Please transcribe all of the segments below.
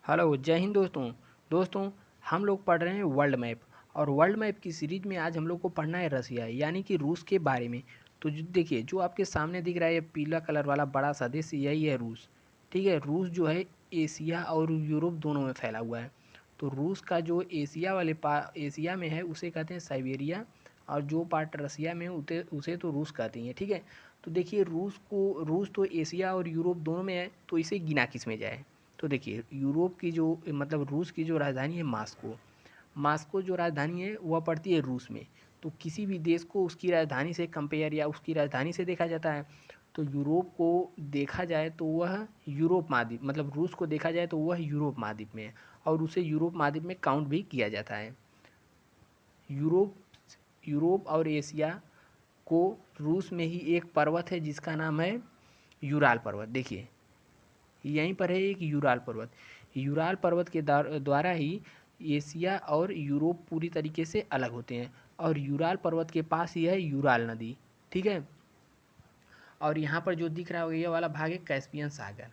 Hello, जय हिंद दोस्तों। दोस्तों, हम लोग पढ़ रहे हैं वर्ल्ड मैप। और वर्ल्ड मैप की सीरीज में आज हम लोग को पढ़ना है रसिया यानी कि रूस के बारे में। तो देखिए, जो आपके सामने दिख रहा है ये पीला कलर वाला बड़ा सा देश, यही है रूस। ठीक है, रूस जो है एशिया और यूरोप दोनों में फैला हुआ है। तो रूस का जो एशिया में है उसे कहते हैं साइबेरिया, और जो पार्ट रसिया में है उसे उसे तो रूस कहते हैं। ठीक है, तो देखिए रूस तो एशिया और यूरोप दोनों में है, तो इसे गिना किस में जाए। तो देखिए, यूरोप की जो मतलब रूस की जो राजधानी है मास्को, मास्को जो राजधानी है वह पड़ती है रूस में। तो किसी भी देश को उसकी राजधानी से कंपेयर या उसकी राजधानी से देखा जाता है। तो यूरोप को देखा जाए तो वह यूरोप महाद्वीप, मतलब रूस को देखा जाए तो वह यूरोप महाद्वीप में है, और उसे यूरोप महाद्वीप में काउंट भी किया जाता है। यूरोप यूरोप और एशिया को रूस में ही एक पर्वत है जिसका नाम है यूराल पर्वत। देखिए, यहीं पर है एक यूराल पर्वत। यूराल पर्वत के द्वारा ही एशिया और यूरोप पूरी तरीके से अलग होते हैं। और यूराल पर्वत के पास ही है यूराल नदी। ठीक है, और यहाँ पर जो दिख रहा है ये वाला भाग है कैस्पियन सागर।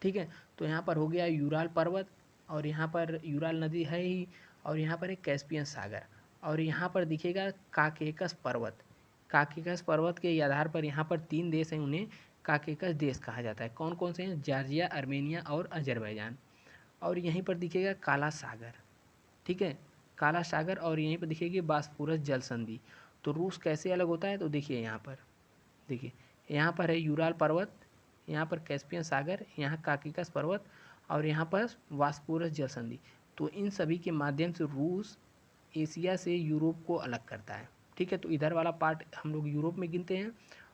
ठीक है, तो यहाँ पर हो गया यूराल पर्वत, और यहाँ पर यूराल नदी है ही, और यहाँ पर है कैस्पियन सागर। और यहाँ पर दिखेगा काकेकस पर्वत। काकेकस पर्वत के आधार पर यहाँ पर 3 देश हैं, उन्हें काकेकस देश कहा जाता है। कौन कौन से हैं? जॉर्जिया, आर्मेनिया और अजरबैजान। और यहीं पर दिखेगा काला सागर। ठीक है, काला सागर, और यहीं पर दिखेगी बास्फोरस जल संधि। तो रूस कैसे अलग होता है? तो देखिए यहाँ पर, देखिए यहाँ पर है यूराल पर्वत, यहाँ पर कैस्पियन सागर, यहाँ काकेकस पर्वत, और यहाँ पर वास्पोरस जल संधि। तो इन सभी के माध्यम से रूस एशिया से यूरोप को अलग करता है। ठीक है, तो इधर वाला पार्ट हम लोग यूरोप में गिनते हैं,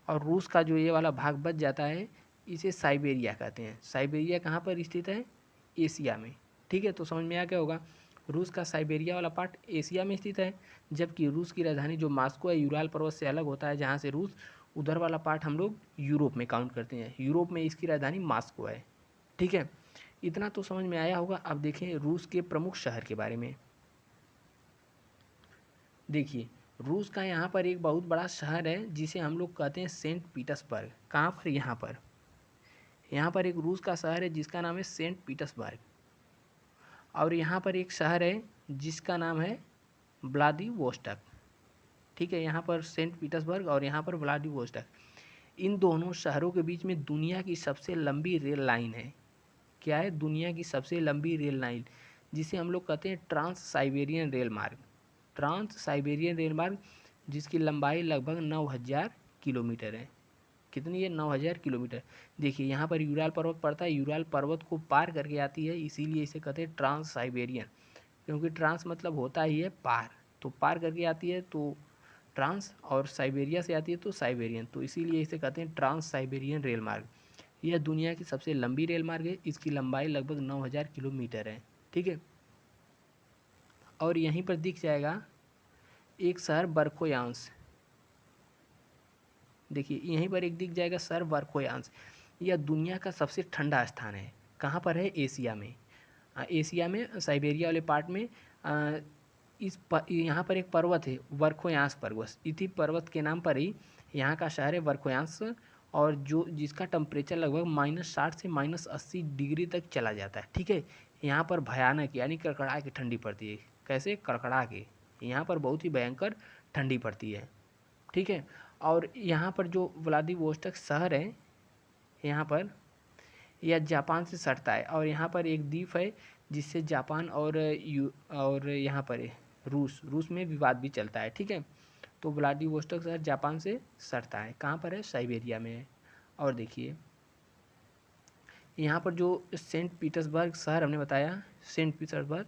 और रूस का जो ये वाला भाग बच जाता है इसे साइबेरिया कहते हैं। साइबेरिया कहाँ पर स्थित है? एशिया में। ठीक है, तो समझ में आ गया होगा, रूस का साइबेरिया वाला पार्ट एशिया में स्थित है, जबकि रूस की राजधानी जो मास्को है यूराल पर्वत से अलग होता है जहाँ से रूस, उधर वाला पार्ट हम लोग यूरोप में काउंट करते हैं। यूरोप में इसकी राजधानी मास्को है। ठीक है, इतना तो समझ में आया होगा। अब देखें रूस के प्रमुख शहर के बारे में। देखिए, रूस का यहाँ पर एक बहुत बड़ा शहर है जिसे हम लोग कहते हैं सेंट पीटर्सबर्ग। कहाँ पर? यहाँ पर एक रूस का शहर है जिसका नाम है सेंट पीटर्सबर्ग। और यहाँ पर एक शहर है जिसका नाम है व्लादिवोस्टक। ठीक है, यहाँ पर सेंट पीटर्सबर्ग और यहाँ पर व्लादिवोस्टक। इन दोनों शहरों के बीच में दुनिया की सबसे लंबी रेल लाइन है। क्या है? दुनिया की सबसे लंबी रेल लाइन, जिसे हम लोग कहते हैं ट्रांस साइबेरियन रेल मार्ग। ट्रांस साइबेरियन रेल मार्ग, जिसकी लंबाई लगभग 9000 किलोमीटर है। कितनी है? 9000 किलोमीटर। देखिए, यहाँ पर यूराल पर्वत पड़ता है, यूराल पर्वत को पार करके आती है, इसीलिए इसे कहते हैं ट्रांस साइबेरियन। क्योंकि ट्रांस मतलब होता ही है पार, तो पार करके आती है तो ट्रांस, और साइबेरिया से आती है तो साइबेरियन, तो इसीलिए इसे कहते हैं ट्रांस साइबेरियन रेल मार्ग। यह दुनिया की सबसे लंबी रेल मार्ग है, इसकी लंबाई लगभग 9000 किलोमीटर है। ठीक है, और यहीं पर दिख जाएगा एक शहर बर्कोयांस। देखिए, यहीं पर एक दिख जाएगा शहर बर्कोयांस। यह दुनिया का सबसे ठंडा स्थान है। कहाँ पर है? एशिया में। एशिया में साइबेरिया वाले पार्ट में। यहाँ पर एक पर्वत है वर्खोयांस पर्वत, इसी पर्वत के नाम पर ही यहाँ का शहर है वर्खोयांस। और जो जिसका टेम्परेचर लगभग -60 से -80 डिग्री तक चला जाता है। ठीक है, यहाँ पर भयानक यानी कड़कड़ा के ठंडी पड़ती है। कैसे? कड़कड़ा के। यहाँ पर बहुत ही भयंकर ठंडी पड़ती है। ठीक है, और यहाँ पर जो व्लादिवोस्टक शहर है, यहाँ पर यह जापान से सटता है, और यहाँ पर एक द्वीप है जिससे जापान और यहाँ पर रूस में विवाद भी चलता है। ठीक है, तो व्लादिवोस्टोक शहर जापान से सटता है। कहाँ पर है? साइबेरिया में है। और देखिए, यहाँ पर जो सेंट पीटर्सबर्ग शहर हमने बताया, सेंट पीटर्सबर्ग,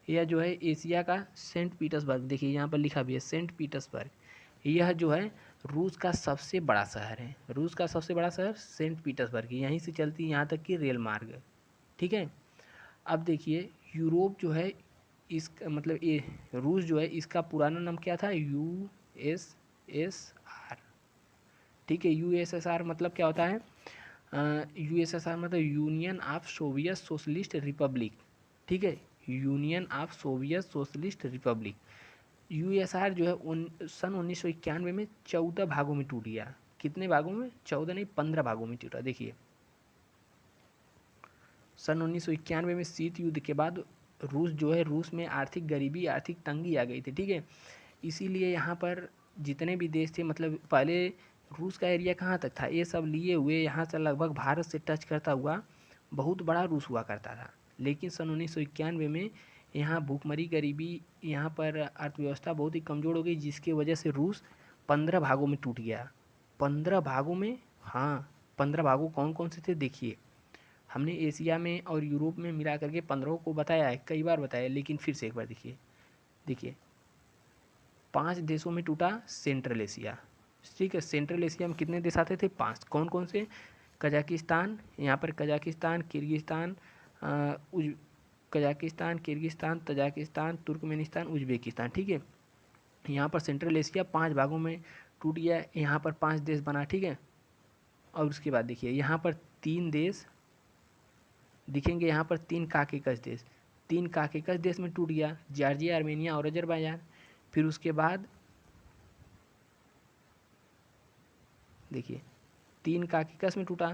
यह जो है एशिया का सेंट पीटर्सबर्ग। देखिए यहाँ पर लिखा भी है सेंट पीटर्सबर्ग। यह जो है रूस का सबसे बड़ा शहर है। रूस का सबसे बड़ा शहर सेंट पीटर्सबर्ग, यहीं से चलती है यहाँ तक की रेल मार्ग। ठीक है, अब देखिए, यूरोप जो है इस मतलब ये रूस जो है इसका पुराना नाम क्या था? USSR। ठीक है, USSR मतलब क्या होता है? USSR मतलब union of Soviet socialist Republic. ठीक है, union of Soviet socialist Republic. USSR जो है सन 1991 में 14 भागों में टूट गया। कितने भागों में? 14 नहीं, 15 भागों में टूटा। देखिए, सन 1991 में शीत युद्ध के बाद रूस जो है, रूस में आर्थिक गरीबी, आर्थिक तंगी आ गई थी, ठीक है। इसीलिए यहाँ पर जितने भी देश थे, मतलब पहले रूस का एरिया कहाँ तक था, ये सब लिए हुए यहाँ से लगभग भारत से टच करता हुआ बहुत बड़ा रूस हुआ करता था। लेकिन सन 1991 में यहाँ भूखमरी, गरीबी, यहाँ पर अर्थव्यवस्था बहुत ही कमज़ोर हो गई, जिसकी वजह से रूस 15 भागों में टूट गया। 15 भागों में, हाँ 15 भागों कौन कौन से थे देखिए। हमने एशिया में और यूरोप में मिला करके 15 को बताया है, कई बार बताया, लेकिन फिर से एक बार देखिए 5 देशों में टूटा सेंट्रल एशिया, ठीक है। सेंट्रल एशिया में कितने देश आते थे, 5। कौन कौन से, कजाकिस्तान, यहाँ पर Kazakhstan, Kyrgyzstan, Kazakhstan, Kyrgyzstan, Tajikistan, Turkmenistan, Uzbekistan, ठीक है। यहाँ पर सेंट्रल एशिया 5 भागों में टूट गया, यहाँ पर 5 देश बना, ठीक है। और उसके बाद देखिए यहाँ पर 3 देश दिखेंगे, यहाँ पर 3 काकेकस देश, 3 काकेकस देश में टूट गया, जॉर्जिया, आर्मेनिया और अजरबैजान। फिर उसके बाद देखिए 3 काकेकस में टूटा।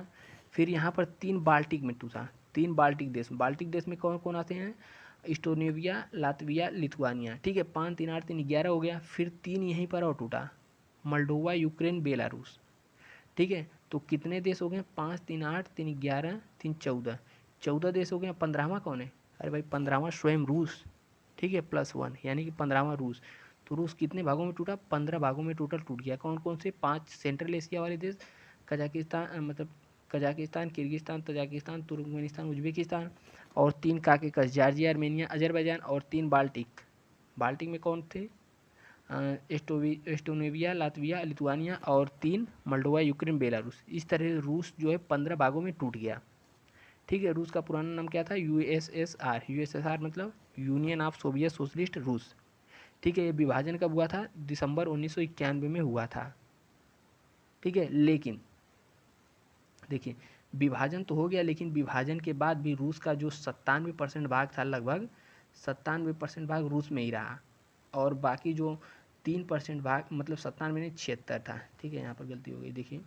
फिर यहाँ पर 3 बाल्टिक में टूटा, 3 बाल्टिक देश। बाल्टिक देश में कौन कौन आते हैं, इस्टोनिया, लातविया, लिथुआनिया, ठीक है। 5 3 8 3 11 हो गया। फिर 3 यहीं पर और टूटा, मोल्डोवा, यूक्रेन, बेलारूस, ठीक है। तो कितने देश हो गए, 5 3 8 3 11 3 14, 14 देश हो गए। 15वां कौन है, अरे भाई 15वां स्वयं रूस, ठीक है, +1 यानी कि 15वां रूस। तो रूस कितने भागों में टूटा, 15 भागों में टोटल टूट गया। कौन कौन से, 5 सेंट्रल एशिया वाले देश, कजाकिस्तान, मतलब Kazakhstan, Kyrgyzstan, Tajikistan, Turkmenistan, Uzbekistan, और 3 काकेकस, जॉर्जिया, आर्मेनिया, अजरबैजान, और 3 बाल्टिक। बाल्टिक में कौन थे, एस्टोनिया, लातविया, लिथुआनिया, और 3 मोल्डोवा, यूक्रेन, बेलारूस। इस तरह रूस जो है 15 भागों में टूट गया, ठीक है। रूस का पुराना नाम क्या था, यूएसएसआर, यूएसएसआर मतलब यूनियन ऑफ सोवियत सोशलिस्ट रूस, ठीक है। ये विभाजन कब हुआ था, दिसंबर 1991 में हुआ था, ठीक है। लेकिन देखिए विभाजन तो हो गया, लेकिन विभाजन के बाद भी रूस का जो 97% भाग था, लगभग 97% भाग रूस में ही रहा, और बाकी जो 3% भाग, मतलब 97 नहीं 76 था, ठीक है। यहाँ पर गलती हो गई, देखिए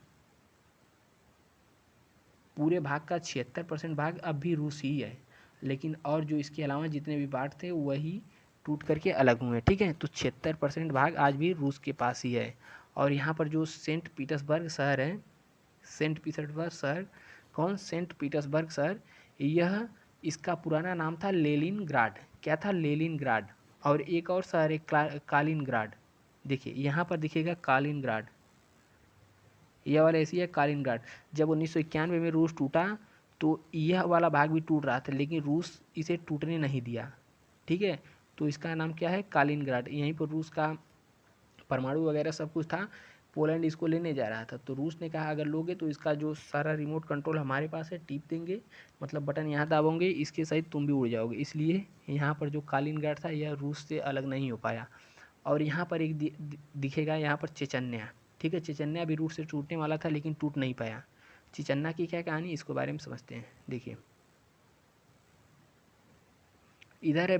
पूरे भाग का 76% भाग अब भी रूस ही है, लेकिन और जो इसके अलावा जितने भी पार्ट थे वही टूट करके अलग हुए, ठीक है। तो 76% भाग आज भी रूस के पास ही है। और यहाँ पर जो सेंट पीटर्सबर्ग शहर है, सेंट पीटर्सबर्ग शहर, कौन, सेंट पीटर्सबर्ग शहर, यह, इसका पुराना नाम था लेनिनग्राड, क्या था, लेनिनग्राड। और एक और शहर है कालिनग्राड, देखिए यहाँ पर दिखेगा कालिनग्राड, यह वाला ऐसी है कालिनग्राड। जब 1991 में रूस टूटा तो यह वाला भाग भी टूट रहा था, लेकिन रूस इसे टूटने नहीं दिया, ठीक है। तो इसका नाम क्या है, कालिनग्राड। यहीं पर रूस का परमाणु वगैरह सब कुछ था। पोलैंड इसको लेने जा रहा था, तो रूस ने कहा अगर लोगे तो इसका जो सारा रिमोट कंट्रोल हमारे पास है, टिप देंगे, मतलब बटन यहाँ दाबोगे, इसके सहित तुम भी उड़ जाओगे। इसलिए यहाँ पर जो कालिनग्राड था यह रूस से अलग नहीं हो पाया। और यहाँ पर एक दिखेगा, यहाँ पर चेचन्या, ठीक है। चेचन्या भी रूस से टूटने वाला था, लेकिन टूट नहीं पाया। चेचन्या की क्या कहानी, इसके बारे में समझते हैं। देखिए इधर है,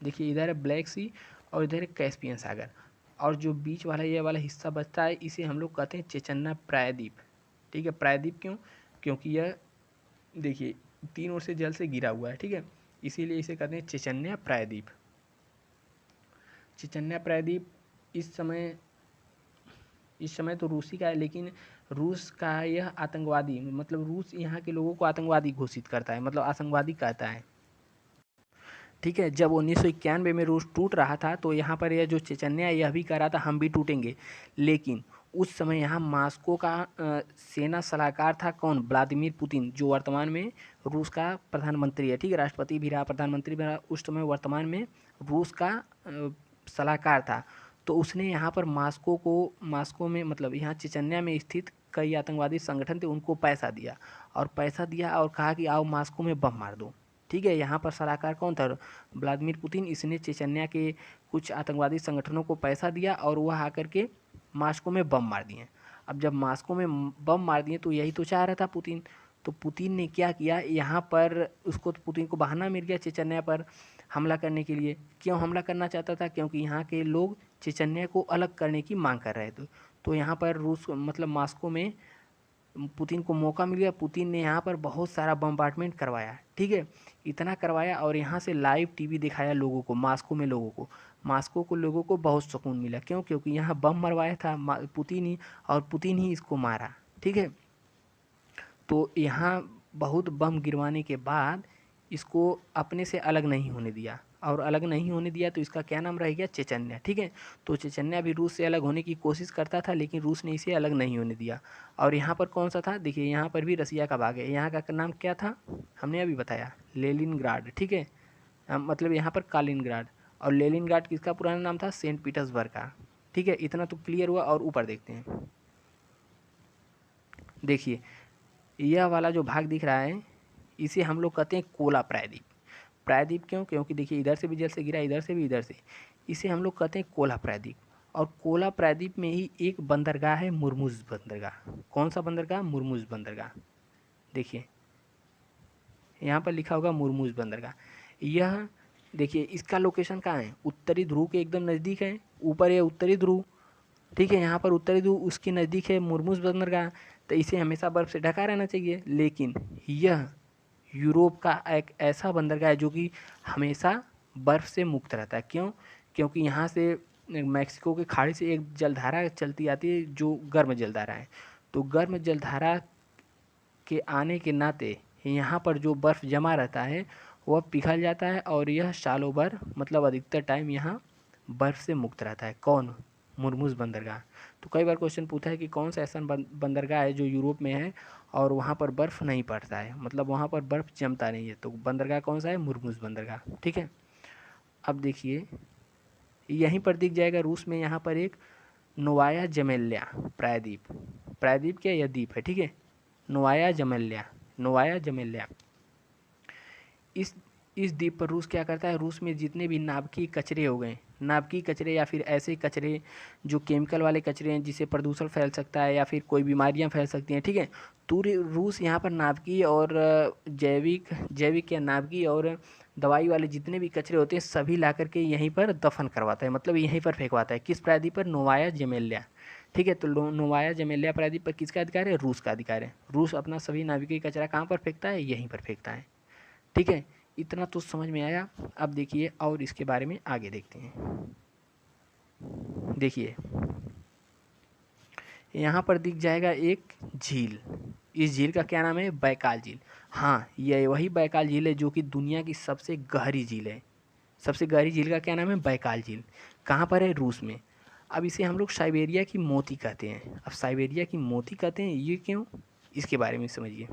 देखिए इधर है ब्लैक सी, और इधर है कैस्पियन सागर, और जो बीच वाला ये वाला हिस्सा बचता है, इसे हम लोग कहते हैं चेचन्या प्रायद्वीप, ठीक है। प्रायद्वीप क्यों, क्योंकि यह देखिए 3 ओर से जल से घिरा हुआ है, ठीक है, इसीलिए इसे कहते हैं चेचन्या प्रायद्वीप। चेचन्या प्रायद्वीप इस समय तो रूसी का है, लेकिन रूस का यह आतंकवादी, मतलब रूस यहाँ के लोगों को आतंकवादी घोषित करता है, मतलब आतंकवादी कहता है, ठीक है। जब 1991 में रूस टूट रहा था तो यहाँ पर यह जो चेचन्या यह भी कह रहा था हम भी टूटेंगे, लेकिन उस समय यहाँ मास्को का सेना सलाहकार था कौन, व्लादिमीर पुतिन, जो वर्तमान में रूस का प्रधानमंत्री है, ठीक है। राष्ट्रपति भी रहा, प्रधानमंत्री भी रहा, उस समय वर्तमान में रूस का सलाहकार था। तो उसने यहाँ पर मास्को में, मतलब यहाँ चेचन्या में स्थित कई आतंकवादी संगठन थे, उनको पैसा दिया, और कहा कि आओ मास्को में बम मार दो, ठीक है। यहाँ पर सलाहकार कौन था, व्लादिमीर पुतिन। इसने चेचन्या के कुछ आतंकवादी संगठनों को पैसा दिया, और वह आकर के मास्को में बम मार दिए। अब जब मास्को में बम मार दिए तो यही तो चाह रहा था पुतिन। तो पुतिन ने क्या किया, यहाँ पर उसको, पुतिन को बहाना मिल गया चेचन्या पर हमला करने के लिए। क्यों हमला करना चाहता था, क्योंकि यहाँ के लोग चेचन्या को अलग करने की मांग कर रहे थे। तो यहाँ पर रूस, मतलब मास्को में पुतिन को मौका मिल गया, पुतिन ने यहाँ पर बहुत सारा बम्बार्डमेंट करवाया, ठीक है, इतना करवाया और यहाँ से लाइव टीवी दिखाया लोगों को, मॉस्को में लोगों को, मॉस्को को लोगों को बहुत सुकून मिला। क्यों? क्योंकि यहाँ बम मरवाया था पुतिन ही, और पुतिन ही इसको मारा, ठीक है। तो यहाँ बहुत बम गिरवाने के बाद इसको अपने से अलग नहीं होने दिया, और अलग नहीं होने दिया तो इसका क्या नाम रह गया? चेचन्या, ठीक है। तो चेचन्या भी रूस से अलग होने की कोशिश करता था, लेकिन रूस ने इसे अलग नहीं होने दिया। और यहाँ पर कौन सा था? देखिए यहाँ पर भी रसिया का भाग है। यहाँ का नाम क्या था? हमने अभी बताया, लेनिनग्राड, ठीक है। मतलब यहाँ पर कालिनग्राड, और लेनिनग्राड किसका पुराना नाम था? सेंट पीटर्सबर्ग का, ठीक है। इतना तो क्लियर हुआ। और ऊपर देखते हैं, देखिए यह वाला जो भाग दिख रहा है इसे हम लोग कहते हैं कोला प्रायद्वीप। प्रायद्वीप क्यों? क्योंकि देखिए इधर से भी जल से गिरा, इधर से भी, इधर से, इसे हम लोग कहते हैं कोला प्रायद्वीप। और कोला प्रायद्वीप में ही एक बंदरगाह है, मुर्मुज बंदरगाह। कौन सा बंदरगाह? मुर्मुज बंदरगाह। देखिए यहाँ पर लिखा होगा मुर्मुज बंदरगाह। यह देखिए इसका लोकेशन कहाँ है? उत्तरी ध्रुव के एकदम नज़दीक है। ऊपर है उत्तरी ध्रुव, ठीक है। यहाँ पर उत्तरी ध्रुव, उसके नज़दीक है मुर्मुज बंदरगाह। तो इसे हमेशा बर्फ़ से ढका रहना चाहिए। लेकिन यह यूरोप का एक ऐसा बंदरगाह है जो कि हमेशा बर्फ़ से मुक्त रहता है। क्यों? क्योंकि यहाँ से मैक्सिको के खाड़ी से एक जलधारा चलती आती है जो गर्म जलधारा है। तो गर्म जलधारा के आने के नाते यहाँ पर जो बर्फ़ जमा रहता है वह पिघल जाता है, और यह सालों भर, मतलब अधिकतर टाइम यहाँ बर्फ़ से मुक्त रहता है। कौन? मुर्मुज बंदरगाह। तो कई बार क्वेश्चन पूछा है कि कौन सा ऐसा बंदरगाह है जो यूरोप में है और वहाँ पर बर्फ़ नहीं पड़ता है, मतलब वहाँ पर बर्फ़ जमता नहीं है। तो बंदरगाह कौन सा है? मुर्मुज बंदरगाह, ठीक है। अब देखिए यहीं पर दिख जाएगा रूस में, यहाँ पर एक नोवाया ज़ेमेल्या प्रायद्वीप। प्रायद्वीप क्या? यह द्वीप है, ठीक है। Novaya Zemlya, Novaya Zemlya. इस द्वीप पर रूस क्या करता है? रूस में जितने भी नाभिकीय कचरे हो गए, नाभिकीय कचरे या फिर ऐसे कचरे जो केमिकल वाले कचरे हैं जिससे प्रदूषण फैल सकता है या फिर कोई बीमारियां फैल सकती हैं, ठीक है। तो रूस यहाँ पर नाभिकीय और जैविक या नाभिकीय और दवाई वाले जितने भी कचरे होते हैं सभी ला करके यहीं पर दफन करवाता है, मतलब यहीं पर फेंकवाता है। किस प्रायद्वीप पर? नोवाया ज़ेमेल्या, ठीक है। तो नोवाया ज़ेमेल्या प्रायद्वीप पर किसका अधिकार है? रूस का अधिकार है। रूस अपना सभी नाभिकीय कचरा कहाँ पर फेंकता है? यहीं पर फेंकता है, ठीक है। इतना तो समझ में आया। अब देखिए और इसके बारे में आगे देखते हैं। देखिए यहाँ पर दिख जाएगा एक झील। इस झील का क्या नाम है? बैकाल झील। हाँ, ये वही बैकाल झील है जो कि दुनिया की सबसे गहरी झील है। सबसे गहरी झील का क्या नाम है? बैकाल झील। कहाँ पर है? रूस में। अब इसे हम लोग साइबेरिया की मोती कहते हैं। अब साइबेरिया की मोती कहते हैं, ये क्यों? इसके बारे में समझिए।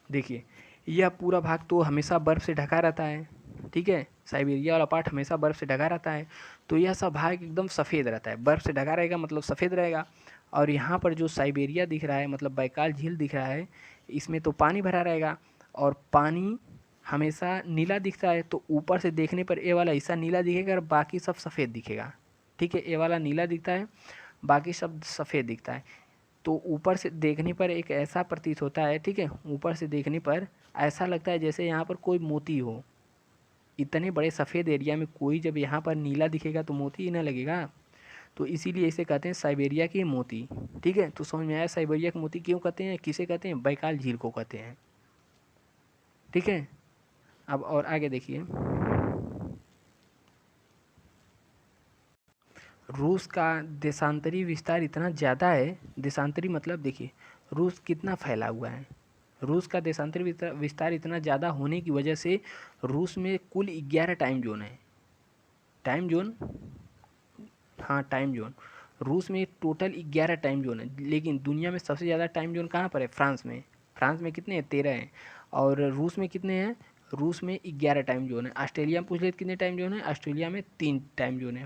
देखिए यह पूरा भाग तो हमेशा बर्फ़ से ढका रहता है, ठीक है। साइबेरिया वाला पार्ट हमेशा बर्फ़ से ढका रहता है। तो यह सब भाग एकदम सफ़ेद रहता है, बर्फ़ से ढका रहेगा मतलब सफ़ेद रहेगा। और यहाँ पर जो साइबेरिया दिख रहा है, मतलब बैकाल झील दिख रहा है, इसमें तो पानी भरा रहेगा और पानी हमेशा नीला दिखता है। तो ऊपर से देखने पर ये वाला हिस्सा नीला दिखेगा और बाकी सब सफ़ेद दिखेगा, ठीक है। ये वाला नीला दिखता है, बाकी सब सफ़ेद दिखता है। तो ऊपर से देखने पर एक ऐसा प्रतीत होता है, ठीक है, ऊपर से देखने पर ऐसा लगता है जैसे यहाँ पर कोई मोती हो। इतने बड़े सफ़ेद एरिया में कोई जब यहाँ पर नीला दिखेगा तो मोती ही ना लगेगा। तो इसीलिए इसे कहते हैं साइबेरिया की मोती, ठीक है। तो समझ में आया साइबेरिया की मोती क्यों कहते हैं, किसे कहते हैं? बैकाल झील को कहते हैं, ठीक है। अब और आगे देखिए, रूस का देशांतरी विस्तार इतना ज़्यादा है। देशांतरी मतलब देखिए रूस कितना फैला हुआ है। रूस का देशांतरी विस्तार इतना ज़्यादा होने की वजह से रूस में कुल 11 टाइम जोन है। टाइम जोन, हाँ टाइम जोन। रूस में टोटल 11 टाइम जोन है, लेकिन दुनिया में सबसे ज़्यादा टाइम जोन कहाँ पर है? फ्रांस में। फ्रांस में कितने हैं? 13 हैं। और रूस में कितने हैं? रूस में 11 टाइम जोन है। ऑस्ट्रेलिया में पूछ ले कितने टाइम जोन है? ऑस्ट्रेलिया में 3 टाइम जोन है।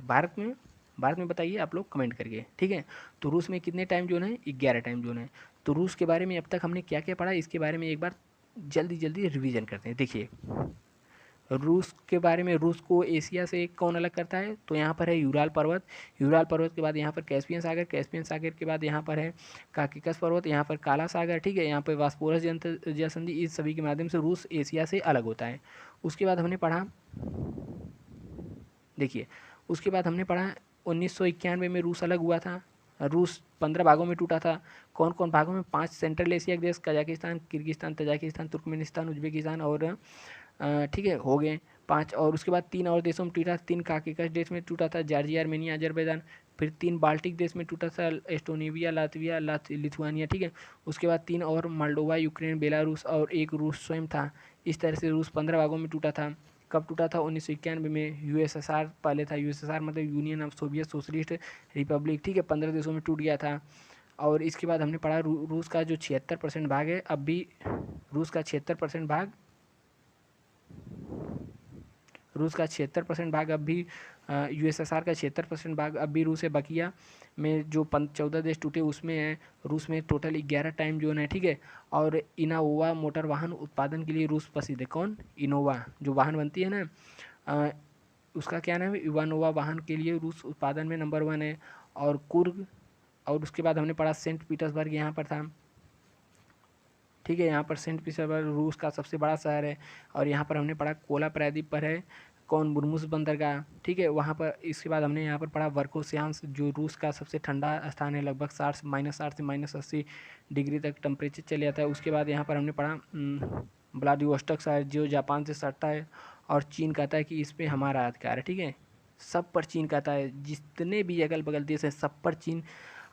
भारत में बताइए आप लोग कमेंट करके, ठीक है। तो रूस में कितने टाइम जोन है? 11 टाइम जोन है। तो रूस के बारे में अब तक हमने क्या क्या पढ़ा, इसके बारे में एक बार जल्दी जल्दी रिवीजन करते हैं। देखिए रूस के बारे में, रूस को एशिया से कौन अलग करता है? तो यहाँ पर है यूराल पर्वत। यूराल पर्वत के बाद यहाँ पर कैस्पियन सागर। कैस्पियन सागर के बाद यहाँ पर है काकेकस पर्वत। यहाँ पर काला सागर, ठीक है। यहाँ पर वास्पोरस जलसंधि, इस सभी के माध्यम से रूस एशिया से अलग होता है। उसके बाद हमने पढ़ा, देखिए उसके बाद हमने पढ़ा 1991 में रूस अलग हुआ था, रूस 15 भागों में टूटा था। कौन कौन भागों में? 5 सेंट्रल एशिया के देश, Kazakhstan, Kyrgyzstan, Tajikistan, Turkmenistan, Uzbekistan और ठीक है, हो गए 5। और उसके बाद 3 और देशों में टूटा, 3 काकेकस देश में टूटा था, जॉर्जिया, आर्मेनिया, अजरबैजान। फिर 3 बाल्टिक देश में टूटा था, एस्टोनिया, लातविया, लिथुआनिया, ठीक है। उसके बाद 3 और मोल्डोवा, यूक्रेन, बेलारूस और 1 रूस स्वयं था। इस तरह से रूस 15 भागों में टूटा था। कब टूटा था? 1991 में। यूएसएसआर पहले था, यूएसएसआर मतलब union of Soviet socialist Republic, ठीक है, 15 देशों में टूट गया था। और इसके बाद हमने पढ़ा रूस का जो 76% भाग है, अब भी रूस का 76% भाग, रूस का 76% भाग अब भी, यूएसएसआर का 76% भाग अब भी रूस है। बकिया में जो 14 देश टूटे उसमें है। रूस में टोटल 11 टाइम जोन है, ठीक है। और इनोवा मोटर वाहन उत्पादन के लिए रूस प्रसिद्ध है। कौन? इनोवा, जो वाहन बनती है ना, उसका क्या नाम है? इवानोवा वाहन के लिए रूस उत्पादन में नंबर 1 है। और कुर्ग, और उसके बाद हमने पढ़ा सेंट पीटर्सबर्ग यहाँ पर था, ठीक है। यहाँ पर सेंट पीटर्सबर्ग रूस का सबसे बड़ा शहर है। और यहाँ पर हमने पढ़ा कोला प्रायद्वीप पर है कौन? मुर्मुस बंदरगाह, ठीक है, वहाँ पर। इसके बाद हमने यहाँ पर पढ़ा वर्कोसियांस, जो रूस का सबसे ठंडा स्थान है, लगभग -60 से -80 डिग्री तक टेम्परेचर चले जाता है। उसके बाद यहाँ पर हमने पढ़ा व्लादिवोस्टोक शहर, जो जापान से सटता है। और चीन कहता है कि इस पर हमारा अधिकार है, ठीक है। सब पर चीन कहता है, जितने भी अगल बगल देश हैं सब पर चीन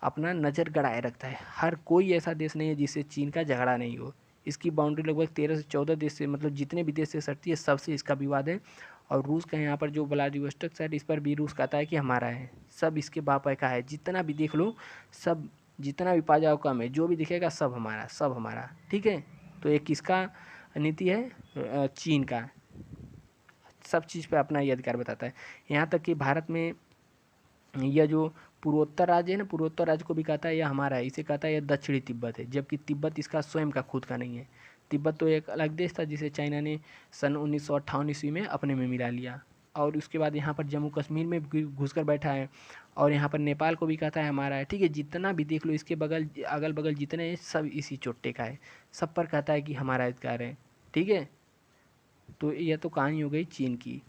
अपना नज़र गड़ाए रखता है। हर कोई ऐसा देश नहीं है जिससे चीन का झगड़ा नहीं हो। इसकी बाउंड्री लगभग 13 से 14 देश से, मतलब जितने भी देश से सटती है सबसे इसका विवाद है। और रूस का यहाँ पर जो व्लादिवोस्टोक साइड, इस पर भी रूस कहता है कि हमारा है। सब इसके बाप का है, जितना भी देख लो, सब जितना भी पा जाओ कम है, जो भी दिखेगा सब हमारा, सब हमारा, ठीक है। तो ये किसका नीति है? चीन का। सब चीज़ पे अपना ये अधिकार बताता है। यहाँ तक कि भारत में यह जो पूर्वोत्तर राज्य है ना, पूर्वोत्तर राज्य को भी कहता है यह हमारा है। इसे कहता है यह दक्षिणी तिब्बत है, जबकि तिब्बत इसका स्वयं का खुद का नहीं है। तिब्बत तो एक अलग देश था जिसे चाइना ने सन 1958 ईस्वी में अपने में मिला लिया। और उसके बाद यहाँ पर जम्मू कश्मीर में घुस कर बैठा है। और यहाँ पर नेपाल को भी कहता है हमारा है, ठीक है। जितना भी देख लो इसके बगल अगल बगल जितने हैं सब इसी चोट्टे का है। सब पर कहता है कि हमारा अधिकार है, ठीक है। तो यह तो कहानी हो गई चीन की।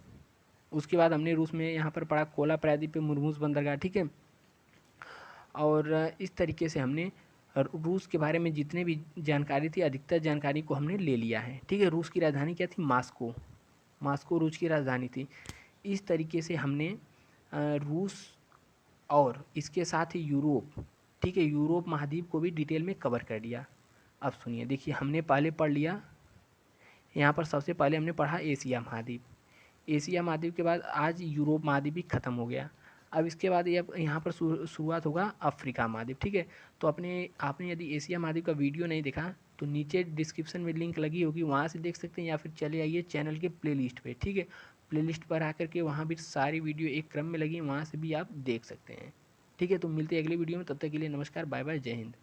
उसके बाद हमने रूस में यहाँ पर पढ़ा कोला प्रायद्वीप पे मुर्मुस बंदरगाह, ठीक है। और इस तरीके से हमने रूस के बारे में जितने भी जानकारी थी, अधिकतर जानकारी को हमने ले लिया है, ठीक है। रूस की राजधानी क्या थी? मास्को। मास्को रूस की राजधानी थी। इस तरीके से हमने रूस और इसके साथ ही यूरोप, ठीक है, यूरोप महाद्वीप को भी डिटेल में कवर कर दिया। अब सुनिए, देखिए, हमने पहले पढ़ लिया, यहाँ पर सबसे पहले हमने पढ़ा एशिया महाद्वीप। एशिया महाद्वीप के बाद आज यूरोप महाद्वीप भी खत्म हो गया। अब इसके बाद ये यहाँ पर शुरुआत होगा अफ्रीका महाद्वीप, ठीक है। तो आपने यदि एशिया महाद्वीप का वीडियो नहीं देखा तो नीचे डिस्क्रिप्शन में लिंक लगी होगी, वहाँ से देख सकते हैं, या फिर चले आइए चैनल के प्लेलिस्ट पे, ठीक है। प्लेलिस्ट पर आकर के वहाँ भी सारी वीडियो एक क्रम में लगी, वहाँ से भी आप देख सकते हैं, ठीक है। तो मिलते हैं अगली वीडियो में, तब तक के लिए नमस्कार, बाय बाय, जय हिंद।